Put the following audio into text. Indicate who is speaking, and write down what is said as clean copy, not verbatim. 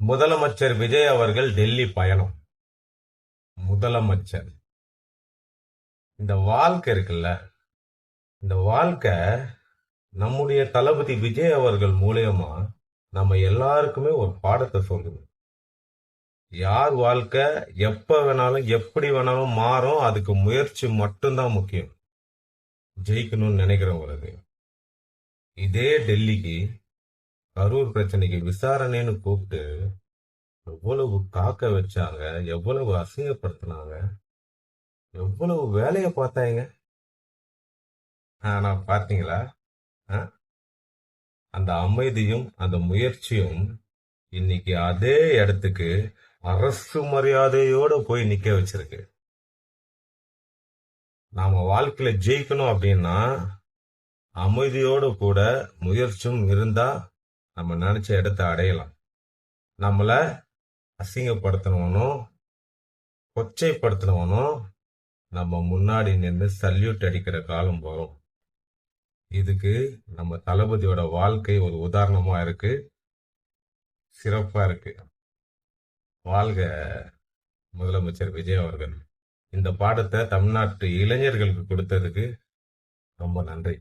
Speaker 1: முதலமைச்சர் விஜய் அவர்கள் டெல்லி பயணம். முதலமைச்சர், இந்த வாழ்க்கை இருக்குல்ல, இந்த வாழ்க்கை நம்முடைய தளபதி விஜய் அவர்கள் மூலியமா நம்ம எல்லாருக்குமே ஒரு பாடத்தை சொல்லுது. யார் வாழ்க்கை எப்ப வேணாலும் எப்படி வேணாலும் மாறும், அதுக்கு முயற்சி மட்டும்தான் முக்கியம். ஜெயிக்கணும்னு நினைக்கிறவங்களுக்கு இதே டெல்லிக்கு கரூர் பிரச்சனைக்கு விசாரணைன்னு கூப்பிட்டு எவ்வளவு காக்க வச்சாங்க, எவ்வளவு அசிங்கப்படுத்தினாங்க, எவ்வளவு வேலையை பார்த்தாங்க. ஆனா பார்த்தீங்களா, அந்த அமைதியும் அந்த முயற்சியும் இன்னைக்கு அதே இடத்துக்கு அரசு மரியாதையோட போய் நிக்க வச்சிருக்கு. நாம வாழ்க்கையில ஜெயிக்கணும் அப்படின்னா அமைதியோடு கூட முயற்சியும் இருந்தா நம்ம நினைச்ச இடத்தை அடையலாம். நம்மள அசிங்கப்படுத்தினவனும் கொச்சைப்படுத்தினவனும் நம்ம முன்னாடி நின்று சல்யூட் அடிக்கிற காலம் வரும். இதுக்கு நம்ம தளபதியோட வாழ்க்கை ஒரு உதாரணமா இருக்கு, சிறப்பா இருக்கு. வாழ்க முதலமைச்சர் விஜய் அவர்கள். இந்த பாடத்தை தமிழ்நாட்டு இளைஞர்களுக்கு கொடுத்ததுக்கு ரொம்ப நன்றி.